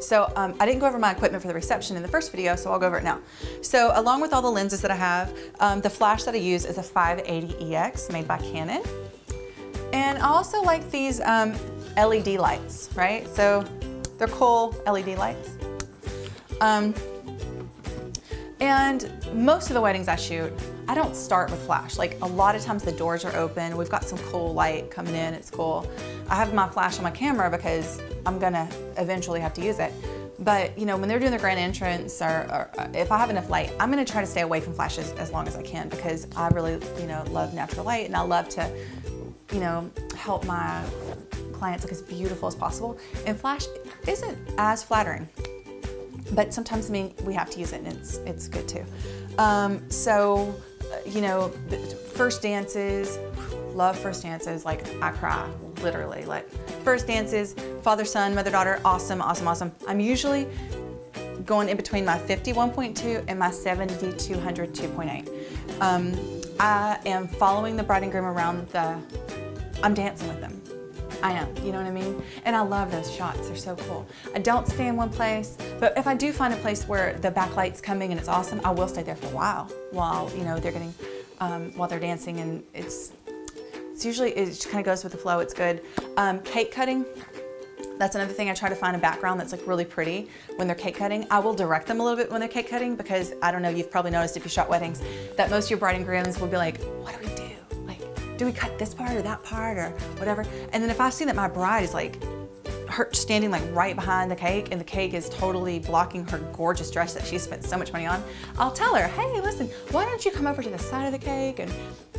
So I didn't go over my equipment for the reception in the first video, so I'll go over it now. So along with all the lenses that I have, the flash that I use is a 580EX made by Canon. And I also like these LED lights, right? So they're cool LED lights. And most of the weddings I shoot, I don't start with flash. Like a lot of times the doors are open. We've got some cool light coming in, it's cool. I have my flash on my camera because I'm gonna eventually have to use it. But you know, when they're doing the grand entrance or if I have enough light, I'm gonna try to stay away from flashes as long as I can because I really, you know, love natural light and I love to, you know, help my clients look as beautiful as possible. And flash isn't as flattering. But sometimes, I mean, we have to use it and it's good too. You know, first dances, love first dances, like I cry, literally. Like first dances, father, son, mother, daughter, awesome, awesome, awesome. I'm usually going in between my 50-1.2 and my 70-200 2.8. I am following the bride and groom around I'm dancing with them. I am, you know what I mean? And I love those shots, they're so cool. I don't stay in one place, but if I do find a place where the backlight's coming and it's awesome, I will stay there for a while you know, they're getting, while they're dancing, and it's usually, it just kind of goes with the flow, it's good. Cake cutting, that's another thing. I try to find a background that's like really pretty when they're cake cutting. I will direct them a little bit when they're cake cutting because I don't know, you've probably noticed if you shot weddings that most of your bride and grooms will be like, what do we do? Do we cut this part or that part or whatever? And then if I see that my bride is like, her standing like right behind the cake and the cake is totally blocking her gorgeous dress that she spent so much money on, I'll tell her, hey, listen, why don't you come over to the side of the cake and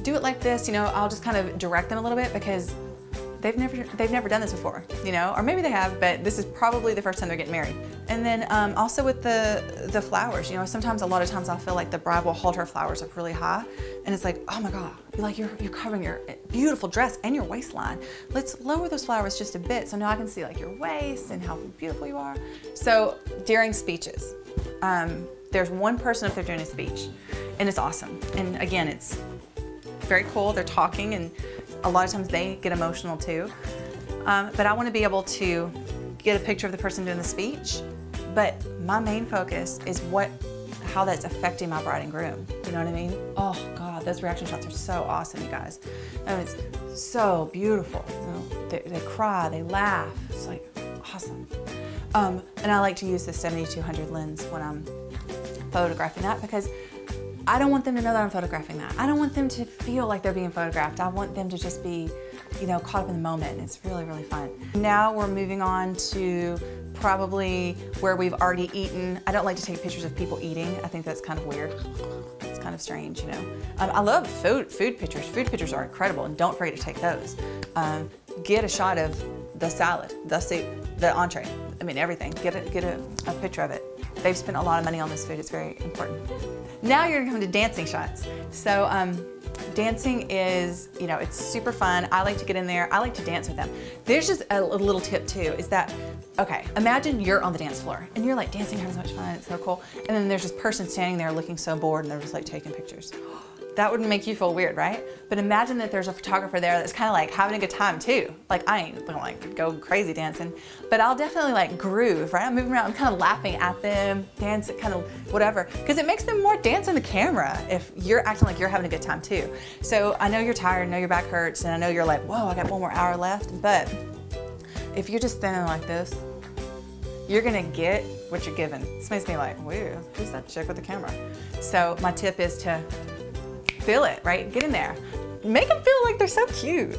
do it like this? You know, I'll just kind of direct them a little bit because they've never done this before, you know, or maybe they have, but this is probably the first time they're getting married. And then also with the flowers, you know, sometimes a lot of times I feel like the bride will hold her flowers up really high and it's like, oh my God, you're covering your beautiful dress and your waistline. Let's lower those flowers just a bit so now I can see like your waist and how beautiful you are. So during speeches, there's one person if they're doing a speech and it's awesome. And again, it's very cool, they're talking and a lot of times they get emotional too. But I want to be able to get a picture of the person doing the speech, but my main focus is how that's affecting my bride and groom. You know what I mean? Oh God, those reaction shots are so awesome, you guys. And it's so beautiful. You know, they cry, they laugh. It's like awesome. And I like to use the 70-200 lens when I'm photographing that because I don't want them to know that I'm photographing that. I don't want them to feel like they're being photographed. I want them to just be, you know, caught up in the moment. And it's really, really fun. Now we're moving on to probably where we've already eaten. I don't like to take pictures of people eating. I think that's kind of weird. It's kind of strange, you know. I love food pictures. Food pictures are incredible and don't forget to take those. Get a shot of the salad, the soup, the entree. I mean, everything. Get a picture of it. They've spent a lot of money on this food. It's very important. Now you're gonna come to dancing shots. So dancing is, you know, it's super fun. I like to get in there. I like to dance with them. There's just a little tip too, is that, okay, imagine you're on the dance floor and you're like dancing, having so much fun, it's so cool. And then there's this person standing there looking so bored and they're just like taking pictures. That would make you feel weird, right? But imagine that there's a photographer there that's kind of like having a good time too. Like I ain't gonna like go crazy dancing, but I'll definitely like groove, right? I'm moving around, I'm kind of laughing at them, dance, kind of whatever, because it makes them more dance on the camera if you're acting like you're having a good time too. So I know you're tired, I know your back hurts, and I know you're like, whoa, I got one more hour left, but if you're just standing like this, you're gonna get what you're given. This makes me like, whoa, who's that chick with the camera? So my tip is to feel it, right? Get in there. Make them feel like they're so cute.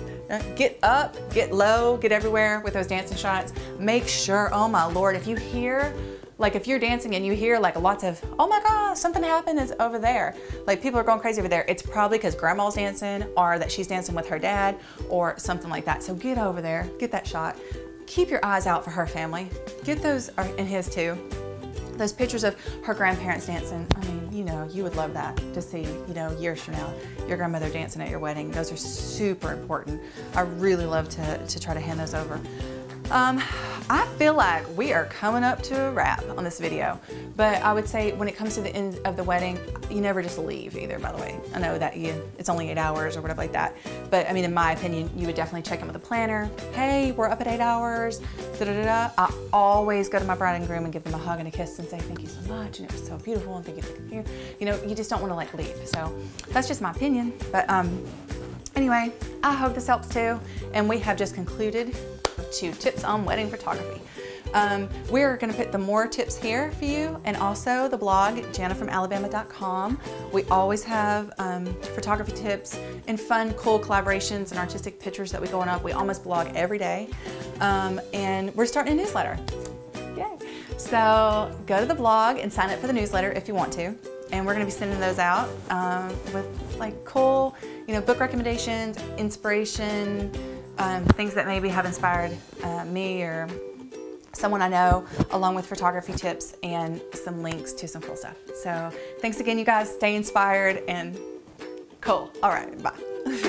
Get up, get low, get everywhere with those dancing shots. Make sure, oh my Lord, if you hear, like if you're dancing and you hear like lots of, oh my God, something happened is over there. Like people are going crazy over there. It's probably because grandma's dancing or that she's dancing with her dad or something like that. So get over there, get that shot. Keep your eyes out for her family. Get those, and his too. Those pictures of her grandparents dancing, I mean, you know, you would love that to see, you know, years from now, your grandmother dancing at your wedding. Those are super important. I really love to try to hand those over. I feel like we are coming up to a wrap on this video, but I would say when it comes to the end of the wedding, you never just leave either, by the way. I know that it's only 8 hours or whatever like that, but I mean, in my opinion, you would definitely check in with the planner. Hey, we're up at 8 hours, da-da-da-da. I always go to my bride and groom and give them a hug and a kiss and say, thank you so much, and it was so beautiful, and thank you. You know, you just don't want to like leave. So that's just my opinion, but anyway, I hope this helps too. And we have just concluded 2 tips on wedding photography. We're going to put the more tips here for you, and also the blog janafromalabama.com. We always have photography tips and fun, cool collaborations and artistic pictures that we go up. We almost blog every day, and we're starting a newsletter. Yay! So go to the blog and sign up for the newsletter if you want to, and we're going to be sending those out with like cool, you know, book recommendations, inspiration. Things that maybe have inspired me or someone I know, along with photography tips and some links to some cool stuff. So thanks again, you guys. Stay inspired and cool. All right, bye.